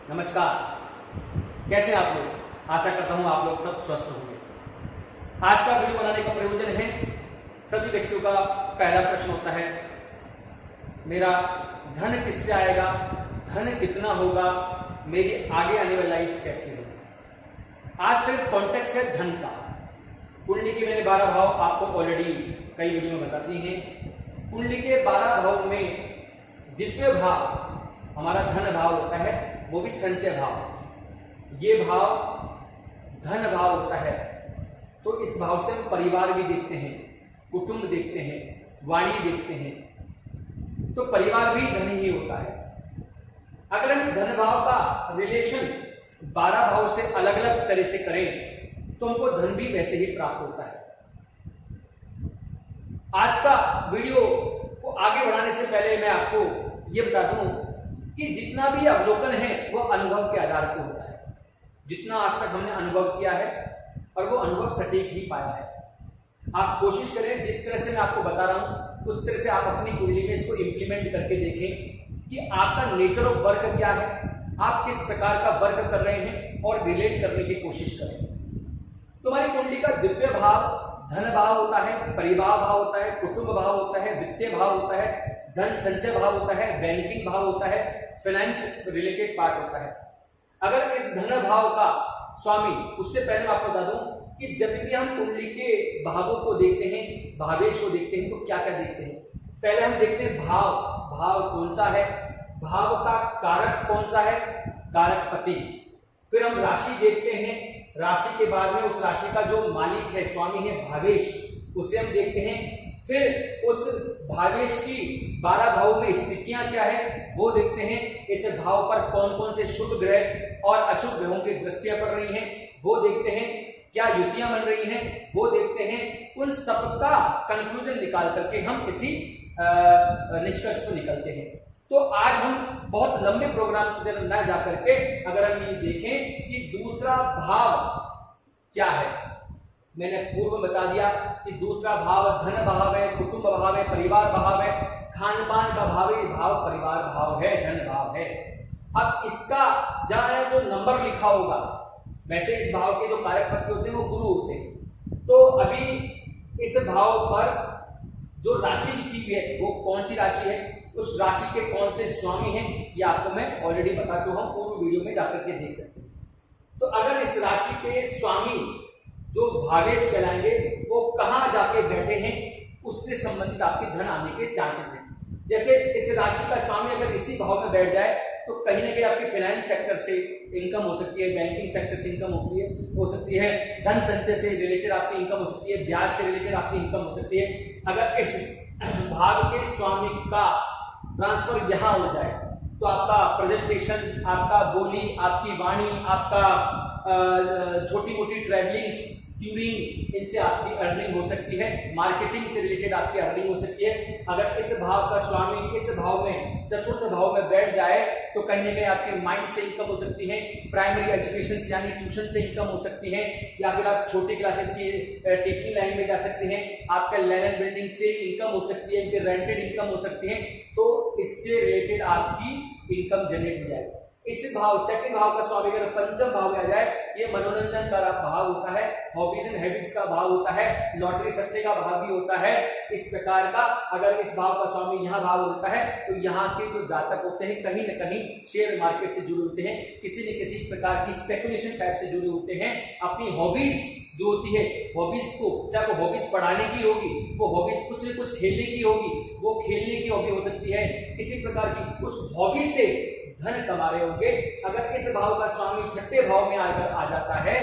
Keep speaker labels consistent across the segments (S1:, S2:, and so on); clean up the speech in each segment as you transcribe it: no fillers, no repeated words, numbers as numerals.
S1: नमस्कार। कैसे हैं आप लोग? आशा करता हूं आप लोग सब स्वस्थ होंगे। आज का वीडियो बनाने का प्रयोजन है, सभी व्यक्तियों का पहला प्रश्न होता है, मेरा धन किससे आएगा, धन कितना होगा, मेरी आगे आने वाली लाइफ कैसी होगी। आज सिर्फ कॉन्टेक्स्ट है धन का। कुंडली के मैंने 12 भाव आपको ऑलरेडी कई वीडियो में बता दी हैं। कुंडली के 12 भाव में द्वितीय भाव हमारा धन भाव होता है, वो भी संचय भाव। ये भाव धन भाव होता है, तो इस भाव से हम परिवार भी देखते हैं, कुटुंब देखते हैं, वाणी देखते हैं, तो परिवार भी धन ही होता है। अगर हम धन भाव का रिलेशन 12 भाव से अलग अलग तरह से करें तो हमको धन भी वैसे ही प्राप्त होता है। आज का वीडियो को आगे बढ़ाने से पहले मैं आपको ये बता दूं कि जितना भी अवलोकन है वो अनुभव के आधार पर होता है। जितना आज तक हमने अनुभव किया है और वो अनुभव सटीक ही पाया है। आप कोशिश करें, जिस तरह से मैं आपको बता रहा हूं उस तरह से आप अपनी कुंडली में इसको इंप्लीमेंट करके देखें कि आपका नेचर ऑफ वर्क क्या है, आप किस प्रकार का वर्क कर रहे हैं और रिलेट करने की कोशिश करें। तुम्हारी कुंडली का द्वितीय भाव धन भाव होता है, परिवार भाव होता है, कुटुंब भाव होता है, वित्तीय भाव होता है, धन संचय भाव होता है, बैंकिंग भाव होता है, फाइनेंस रिलेटेड पार्ट होता है। अगर इस धन भाव का स्वामी, उससे पहले मैं आपको बता दूं कि जब भी हम कुंडली के भावों को देखते हैं, भावेश को देखते हैं, तो क्या क्या देखते हैं। पहले हम देखते हैं भाव, भाव कौन सा है, भाव का कारक कौन सा है, कारक पति। फिर हम राशि देखते हैं, राशि के बाद में उस राशि का जो मालिक है, स्वामी है, भावेश, उसे हम देखते हैं। फिर उस भावेश की 12 भाव में स्थितियां क्या है वो देखते हैं। इस भाव पर कौन कौन से शुभ ग्रह और अशुभ ग्रहों की दृष्टियां पड़ रही हैं वो देखते हैं। क्या युतियां बन रही हैं वो देखते हैं। उन सबका कंक्लूजन निकाल करके हम किसी निष्कर्ष पर निकलते हैं। तो आज हम बहुत लंबे प्रोग्राम न जाकर के अगर हम ये देखें कि दूसरा भाव क्या है, मैंने पूर्व में बता दिया कि दूसरा भाव धन भाव है, कुटुंब भाव है, परिवार भाव है, खान पान का भाव है, भाव परिवार भाव है, धन भाव है। अब इसका जहां जो नंबर लिखा होगा, वैसे इस भाव के जो कारक पति होते हैं वो गुरु होते हैं। तो अभी इस भाव पर जो राशि लिखी हुई है वो कौन सी राशि है, उस राशि के कौन से स्वामी हैं, ये आपको मैं ऑलरेडी बता चुका हूं, पूर्व वीडियो में जाकर के देख सकते हैं। तो अगर इस राशि के स्वामी जो भावेश कहलाएंगे वो कहां जाके बैठे हैं, उससे संबंधित आपके धन आने के चांसेस हैं। जैसे इस राशि का स्वामी अगर इसी भाव में बैठ जाए तो कहीं ना कहीं आपकी फाइनेंस सेक्टर से इनकम हो सकती है, बैंकिंग सेक्टर से इनकम हो सकती है, धन संचय से रिलेटेड आपकी इनकम हो सकती है, ब्याज से रिलेटेड आपकी इनकम हो सकती है। अगर इस भाव के स्वामी का ट्रांसफर यहां हो जाए तो आपका प्रेजेंटेशन, आपका बोली, आपकी वाणी, आपका छोटी मोटी ट्रैवलिंग्स, ट्यूरिंग, इनसे आपकी अर्निंग हो सकती है, मार्केटिंग से रिलेटेड आपकी अर्निंग हो सकती है। अगर इस भाव का स्वामी इस भाव में, चतुर्थ भाव में बैठ जाए तो कहीं ना कहीं आपकी माइंड से इनकम हो सकती है, प्राइमरी एजुकेशन से यानी ट्यूशन से इनकम हो सकती है, या फिर आप छोटी क्लासेस की टीचिंग लाइन में जा सकते हैं, आपका लैंड एंड बिल्डिंग से इनकम हो सकती है, रेंटेड इनकम हो सकती है। तो इससे रिलेटेड आपकी इनकम जनरेट हो जाएगी। इस भाव, सेकंड भाव का स्वामी अगर पंचम भाव में आ जाए, ये मनोरंजन का भाव होता है, हॉबीज एंड हैबिट्स का भाव होता है, लॉटरी सट्टे का भाव भी होता है। इस प्रकार का अगर इस भाव का स्वामी यहाँ भाव होता है तो यहाँ के जो जातक होते हैं कहीं न कहीं शेयर मार्केट से जुड़े होते हैं, किसी न किसी प्रकार की स्पेकुलेशन टाइप से जुड़े होते हैं। अपनी हॉबीज जो होती है, हॉबीज को, चाहे वो हॉबीज पढ़ाने की होगी, वो हॉबीज कुछ न कुछ खेलने की होगी, वो खेलने की हॉबी हो सकती है, किसी प्रकार की उस हॉबी से धन कमा रहे होंगे। अगर इस भाव का स्वामी छठे भाव में आकर आ जाता है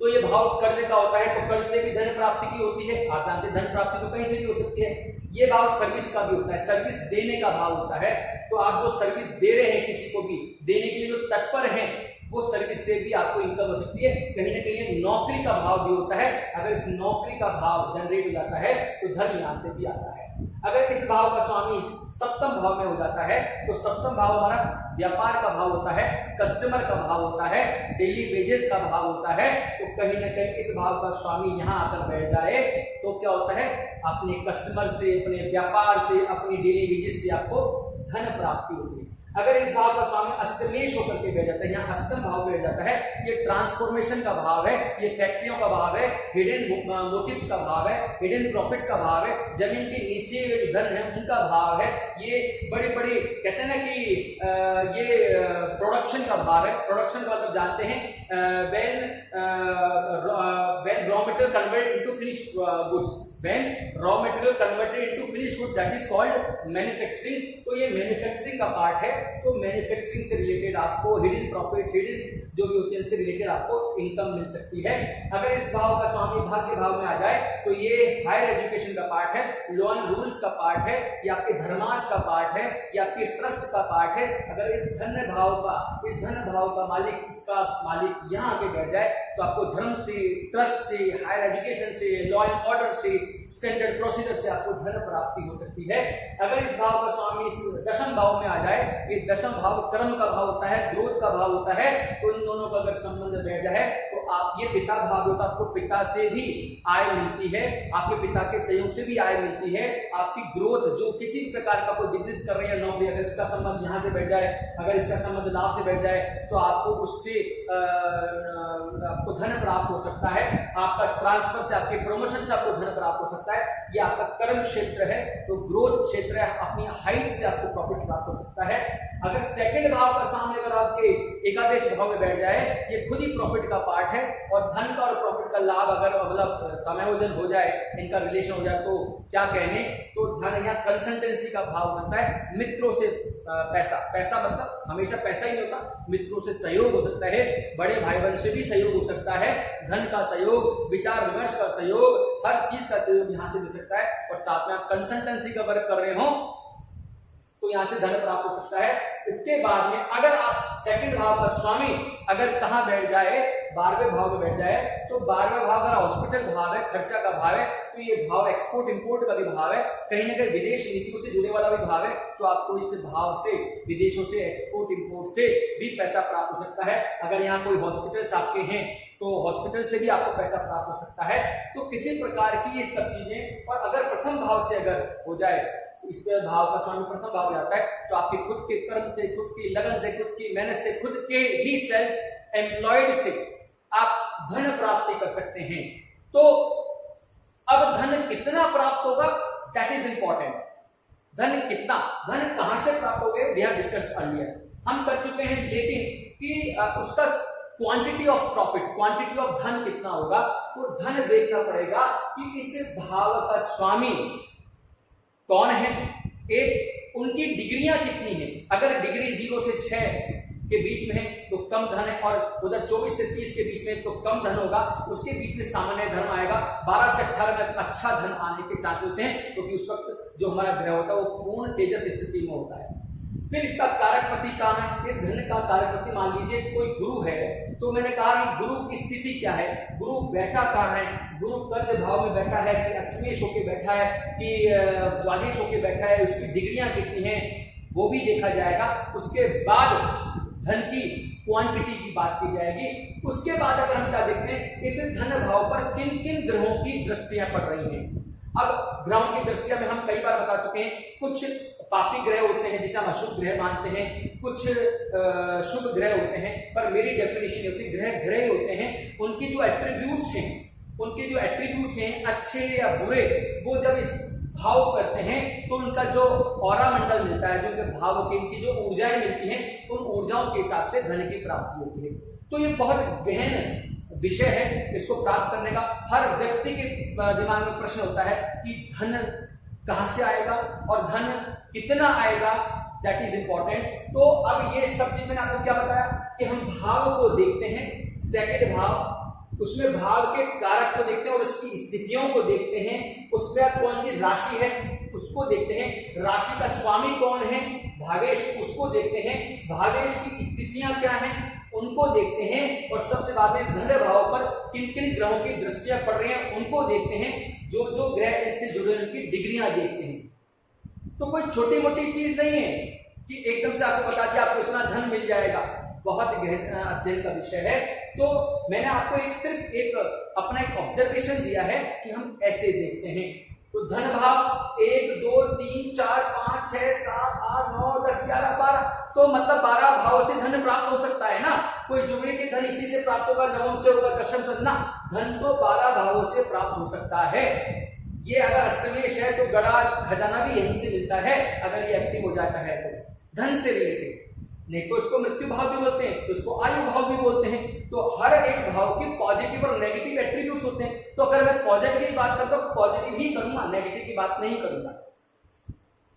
S1: तो ये भाव कर्ज का होता है, तो कर्ज से भी धन प्राप्ति की होती है। आप जानते हैं धन प्राप्ति तो कहीं से भी हो सकती है। ये भाव सर्विस का भी होता है, सर्विस देने का भाव होता है। तो आप जो सर्विस दे रहे हैं किसी को भी, देने के लिए जो तत्पर हैं, वो सर्विस से भी आपको इनकम हो सकती है। कहीं ना कहीं नौकरी का भाव भी होता है। अगर इस नौकरी का भाव जनरेट हो जाता है तो धन यहां से भी आता है। अगर इस भाव का स्वामी सप्तम भाव में हो जाता है तो सप्तम भाव हमारा व्यापार का भाव होता है, कस्टमर का भाव होता है, डेली वेजेस का भाव होता है। तो कहीं ना कहीं इस भाव का स्वामी यहाँ आकर बैठ जाए तो क्या होता है, अपने कस्टमर से, अपने व्यापार से, अपनी डेली वेजेस से आपको धन प्राप्ति होगी। अगर इस भाव का स्वामी अष्टमेश अस्तमेश होकर के बैठ जाता है, यहाँ अष्टम भाव बैठ जाता है। ये ट्रांसफॉर्मेशन का भाव है, ये फैक्ट्रियों का भाव है, हिडन मोटिव्स का भाव है, हिडन प्रॉफिट्स का भाव है, जमीन के नीचे जो धन है उनका भाव है, ये बड़े बड़े कहते हैं ना कि ये प्रोडक्शन का भाव है। प्रोडक्शन का मतलब जानते हैं when raw material converted into finished goods, when raw material converted into finished good, that is called manufacturing। तो ये मैन्युफैक्चरिंग का पार्ट है। तो मैन्युफैक्चरिंग से रिलेटेड आपको हिडन प्रॉफिट्स, हिडन जो भी होते हैं उससे रिलेटेड आपको इनकम मिल सकती है। अगर इस भाव का स्वामी भाग्य भाव में आ जाए तो ये हायर एजुकेशन का पार्ट है, लॉ एंड रूल्स का पार्ट है, ये आपके धर्मार्थ का पार्ट है, ये आपके ट्रस्ट का पार्ट है। अगर इस धन भाव का मालिक, इसका मालिक यहाँ आके बैठ जाए तो आपको धर्म से, ट्रस्ट से, हायर एजुकेशन से, लॉ एंड ऑर्डर से, स्टैंडर्ड प्रोसीजर से आपको धन प्राप्ति हो सकती है। अगर इस भाव का स्वामी इस दशम भाव में आ जाए, ये दशम भाव कर्म का भाव होता है, ग्रोथ का भाव होता है। तो इन दोनों का अगर संबंध बैठ जाए तो आप ये पिता भाव होता है, आपको पिता से भी आय मिलती है, आपके पिता के सहयोग से भी आय मिलती है। आपकी ग्रोथ, जो किसी प्रकार का कोई बिजनेस कर रहे हैं, नौकरी, अगर इसका संबंध यहाँ से बैठ जाए, अगर इसका संबंध लाभ से बैठ जाए तो आपको उससे आपको धन प्राप्त हो सकता है। आपका ट्रांसफर से, आपके प्रमोशन से आपको धन प्राप्त हो सकता है। ये आपका कर्म क्षेत्र है, तो ग्रोथ क्षेत्र है, अपनी हाइट से आपको प्रॉफिट प्राप्त हो सकता है। अगर सेकंड भाव का सामने अगर आपके एकादश भाव में बैठ जाए, ये खुद ही प्रॉफिट का पार्ट है। और धन का और प्रॉफिट का लाभ अगर मतलब समायोजन हो जाए, इनका रिलेशन हो जाए तो क्या कहने, तो धन या कंसल्टेंसी का भाव हो सकता है। मित्रों से पैसा मतलब हमेशा पैसा ही होता, मित्रों से सहयोग हो सकता है, बड़े भाई बहन से भी सहयोग हो सकता है, धन का सहयोग, विचार विमर्श का सहयोग, हर चीज का सहयोग यहाँ से मिल सकता है। और साथ में आप कंसल्टेंसी का वर्क कर रहे हो तो यहां से धन प्राप्त हो सकता है। इसके बाद में अगर आप सेकंड भाव का स्वामी अगर कहां बैठ जाए, 12वें भाव में बैठ जाए, तो 12वां भाव अगर हॉस्पिटल भाव है, खर्चा का भाव है, तो ये भाव एक्सपोर्ट इंपोर्ट का भी भाव है, कहीं ना कहीं विदेश नीतियों से जुड़े वाला भी भाव है। तो आपको इस भाव से, विदेशों से, एक्सपोर्ट इंपोर्ट से भी पैसा प्राप्त हो सकता है। अगर यहाँ कोई हॉस्पिटल्स आपके हैं तो हॉस्पिटल से भी आपको पैसा प्राप्त हो सकता है। तो किसी प्रकार की ये सब चीजें, और अगर प्रथम भाव से अगर हो जाए, इस भाव का स्वामी प्रथम भाव में आता है, तो आपके खुद के कर्म से, खुद की लगन से, खुद की मेहनत से, खुद के ही सेल्फ एम्प्लॉयड से आप धन प्राप्ति कर सकते हैं। तो अब धन कितना प्राप्त होगा, दैट इज इंपॉर्टेंट। धन कितना, धन कहां से प्राप्त हो गए, वी हैव डिस्कस्ड अर्लियर, हम कर चुके हैं। लेकिन कि उसका quantity of profit, quantity of धन कितना होगा, तो धन देखना पड़ेगा कि इस भाव का स्वामी कौन है, एक उनकी डिग्रियां कितनी है। अगर डिग्री 0 से 6 के बीच में है तो कम धन है, और उधर 24 से 30 के बीच में तो कम धन होगा। उसके बीच में सामान्य धन आएगा। 12 से 18 में अच्छा धन आने के चांसेस होते हैं, क्योंकि उस वक्त जो हमारा ग्रह होता है वो पूर्ण तेजस स्थिति में होता है। फिर इसका कारकपति कहाँ है, ये धन का कारकपति मान लीजिए कोई गुरु है, तो मैंने कहा कि गुरु की स्थिति क्या है, गुरु बैठा कहाँ है, गुरु कर्ज भाव में बैठा है कि अष्टमेश होके बैठा है कि द्वादश होके बैठा है, उसकी डिग्रियां कितनी हैं वो भी देखा जाएगा। उसके बाद धन की क्वांटिटी की बात की जाएगी। उसके बाद अगर हम क्या देखते हैं, इस धन भाव पर किन किन ग्रहों की दृष्टियां पड़ रही हैं। अब ग्रहों की दृष्टियां में हम कई बार बता चुके हैं, कुछ पापी ग्रह होते हैं जिसे हम अशुभ ग्रह मानते हैं, कुछ शुभ ग्रह होते हैं, पर मेरी डेफिनेशन होती है ग्रह ग्रह होते हैं, उनकी जो एट्रीब्यूट्स हैं, अच्छे या बुरे, वो जब इस भाव करते हैं तो उनका जो ऑरा मंडल मिलता है, जो उनके भाव की इनकी जो ऊर्जाएं मिलती हैं, उन ऊर्जाओं के हिसाब से धन की प्राप्ति होती है। तो ये बहुत गहन विषय है, इसको प्राप्त करने का हर व्यक्ति के दिमाग में प्रश्न होता है कि धन कहां से आएगा और धन कितना आएगा, दैट इज इंपॉर्टेंट। तो अब ये सब चीज मैंने आपको क्या बताया कि हम भाव को देखते हैं, सेकंड भाव, उसमें भाव के कारक को देखते हैं और उसकी स्थितियों को देखते हैं, उसमें कौन सी राशि है उसको देखते हैं, राशि का स्वामी कौन है भावेश, उसको देखते हैं, भावेश की स्थितियां क्या हैं उनको देखते हैं, और सबसे बाद में धन भाव पर किन किन ग्रहों की दृष्टियां पड़ रही हैं उनको देखते हैं, जो जो ग्रह इनसे जुड़े उनकी डिग्रियां देखते हैं। तो कोई छोटी मोटी चीज नहीं है कि एकदम से आपको बता दिया आपको इतना धन मिल जाएगा, बहुत गहन अध्ययन का विषय है। तो मैंने आपको सिर्फ एक अपना एक ऑब्जर्वेशन दिया है कि हम ऐसे देखते हैं। तो धन भाव 1 2 3 4 5 6 7 8 9 10 11 12, तो मतलब 12 भाव से धन प्राप्त कोई जुगड़ी के धन इसी से प्राप्त होगा, नवम से होगा, दशम से ना, धन तो 12 भावों से प्राप्त हो सकता है। ये अगर अष्टमेश है तो गड़ा खजाना भी यहीं से मिलता है, अगर ये एक्टिव हो जाता है तो धन से रिलेटेड। नहीं तो इसको मृत्यु भाव भी बोलते हैं, तो इसको आयु भाव भी बोलते हैं। तो हर एक भाव के पॉजिटिव और नेगेटिव एट्रीब्यूट्स होते हैं। तो अगर मैं पॉजिटिव की बात करता हूं पॉजिटिव ही करूंगा, नेगेटिव की बात नहीं करूंगा।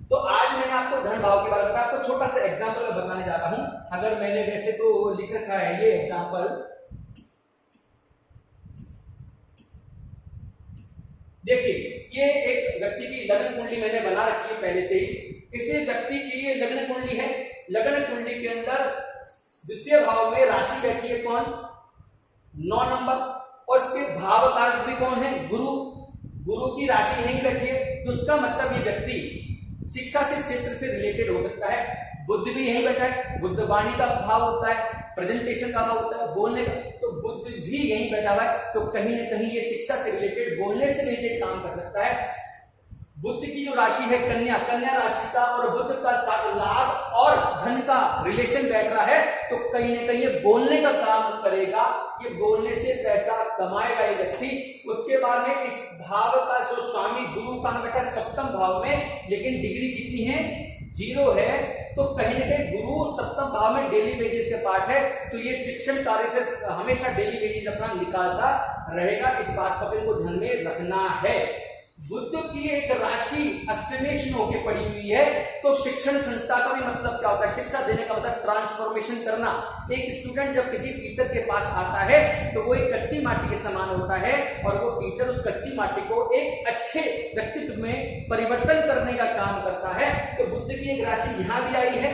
S1: तो आज मैंने आपको धन भाव के बारे में बताया। आपको छोटा सा एग्जांपल बताने जा रहा हूं। अगर मैंने वैसे तो लिख रखा है ये एग्जांपल, देखिए ये एक व्यक्ति की लग्न कुंडली मैंने बना रखी है पहले से ही। इसी व्यक्ति की ये लग्न कुंडली है। लग्न कुंडली के अंदर द्वितीय भाव में राशि बैठी है कौन? 9 नंबर। और इसके भाव कारक भी कौन है? गुरु। गुरु की राशि नहीं बैठी है, तो उसका मतलब ये व्यक्ति शिक्षा से क्षेत्र से रिलेटेड हो सकता है। बुद्ध भी यहीं बैठा है, बुद्ध वाणी का भाव होता है, प्रेजेंटेशन का भाव होता है, बोलने का, तो बुद्ध भी यहीं बैठा हुआ है। तो कहीं ना कहीं ये शिक्षा से रिलेटेड, बोलने से रिलेटेड काम कर सकता है। बुद्ध की जो राशि है कन्या, कन्या राशि का और बुद्ध का लाभ और धन का रिलेशन बैठ रहा है, तो कहीं ना कहीं ये बोलने का काम करेगा, ये बोलने से पैसा कमाएगा ये व्यक्ति। उसके बाद में इस भाव का जो स्वामी गुरु कहां बैठा? 7वें भाव में, लेकिन डिग्री कितनी है? 0 है। तो कहीं ना कहीं गुरु 7वें भाव में डेली वेजेस के पार्ट है, तो ये शिक्षण कार्य से हमेशा डेली वेजेस अपना निकालता रहेगा। इस बात का को ध्यान में रखना है। बुद्ध की एक राशि अष्टमेश में होकर पड़ी हुई है, तो शिक्षण संस्था का भी मतलब क्या होता है? शिक्षा देने का मतलब ट्रांसफॉर्मेशन करना। एक स्टूडेंट जब किसी टीचर के पास आता है तो वो एक कच्ची माटी के समान होता है, और वो टीचर उस कच्ची माटी को एक अच्छे व्यक्तित्व में परिवर्तन करने का काम करता है। तो बुद्ध की एक राशि यहां भी आई है,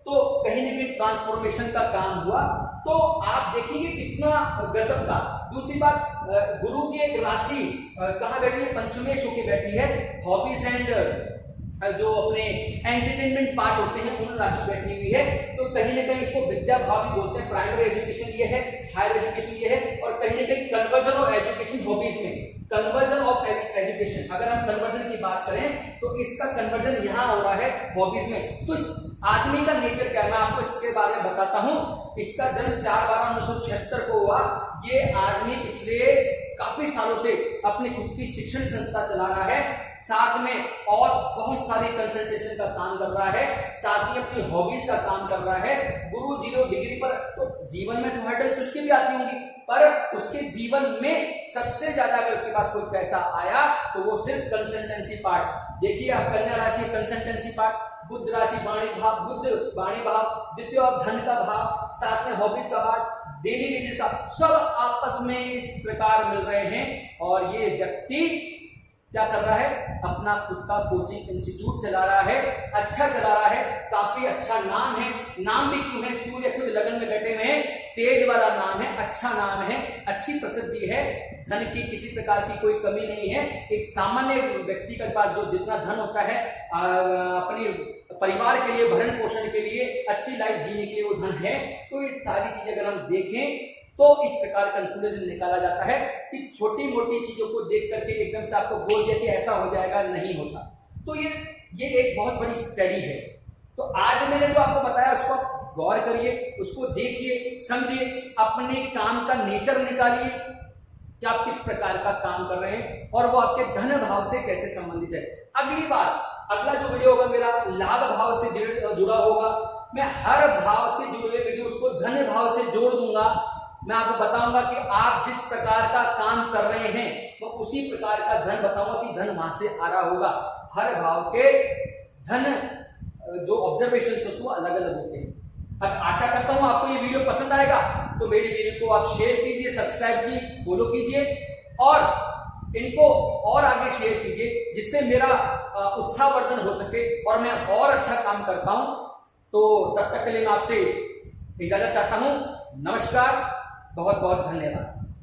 S1: तो कहीं ना कहीं ट्रांसफॉर्मेशन का काम हुआ। तो आप देखिए कितना गजब का। दूसरी बात, गुरु की एक राशि कहां बैठी है? पंचमेश होके बैठी है। हॉबीज एंड जो अपने एंटरटेनमेंट पार्ट होते हैं उन राशि बैठी हुई है। तो कहीं ना कहीं इसको विद्या भाव भी बोलते हैं। प्राइमरी एजुकेशन ये है, हायर एजुकेशन ये है, और कहीं ना कहीं कन्वर्जन ऑफ एजुकेशन हॉबीज में, कन्वर्जन ऑफ एजुकेशन। अगर हम कन्वर्जन की बात करें तो इसका कन्वर्जन यहां हो रहा है हॉबीज में। तो इस आदमी का नेचर क्या है मैं आपको इसके बारे में बताता हूं। इसका जन्म 4/12/1976 को हुआ। ये आदमी पिछले काफी सालों से अपनी खुद की शिक्षण संस्था चला रहा है, साथ में और बहुत सारी कंसल्टेशन का काम कर रहा है, साथ में अपनी हॉबीज का काम कर रहा है। गुरु 0 डिग्री पर, तो जीवन में तो हर्डल्स उसकी भी आती होंगी, पर उसके जीवन में सबसे ज्यादा अगर उसके पास कोई पैसा आया तो वो सिर्फ कंसल्टेंसी पार्ट। देखिए आप, कन्या राशि कंसल्टेंसी पार्ट, बुद्ध राशि वाणी भाव, बुद्ध वाणी भाव, द्वितीय धन का भाव, साथ में हॉबीज का भाव, डेली बेसिस का, सब आपस में इस प्रकार मिल रहे हैं। और ये व्यक्ति क्या कर रहा है? अपना खुद का कोचिंग इंस्टीट्यूट चला रहा है, अच्छा चला रहा है, काफी अच्छा नाम है। नाम भी क्यों है? सूर्य खुद लगन में बैठे हुए हैं, तेज वाला नाम है, अच्छा नाम है, अच्छी प्रसिद्धि है, धन की किसी प्रकार की कोई कमी नहीं है। एक सामान्य व्यक्ति के पास जो जितना धन होता है अपनी परिवार के लिए, भरण पोषण के लिए, अच्छी लाइफ जीने के लिए वो धन है। तो ये सारी चीजें अगर हम देखें तो इस प्रकार कंक्लूजन निकाला जाता है कि छोटी मोटी चीजों को देख करके एकदम से आपको बोल दिया कि ऐसा हो जाएगा, नहीं होता। तो ये एक बहुत बड़ी स्टडी है। तो आज मैंने जो आपको बताया उसको गौर करिए, उसको देखिए, समझिए, अपने काम का नेचर निकालिए कि आप किस प्रकार का काम कर रहे हैं और वो आपके धन भाव से कैसे संबंधित है। अगली बार अगला जो वीडियो होगा मेरा लाभ भाव से जुड़ा होगा। मैं हर भाव से जुड़े वीडियो उसको धन भाव से जोड़ दूंगा। मैं आपको बताऊंगा कि आप जिस प्रकार का काम कर रहे हैं वो उसी प्रकार का धन बताऊंगा कि धन वहां से आ रहा होगा। हर भाव के धन जो ऑब्जर्वेशन होते हैं अलग अलग होते हैं। अब आशा करता हूं आपको ये वीडियो पसंद आएगा, तो मेरी वीडियो को आप शेयर कीजिए, सब्सक्राइब कीजिए, फॉलो कीजिए और इनको और आगे शेयर कीजिए, जिससे मेरा उत्साहवर्धन हो सके और मैं और अच्छा काम कर पाऊं। तो तब तक के लिए मैं आपसे इजाजत चाहता हूं। नमस्कार, बहुत बहुत धन्यवाद।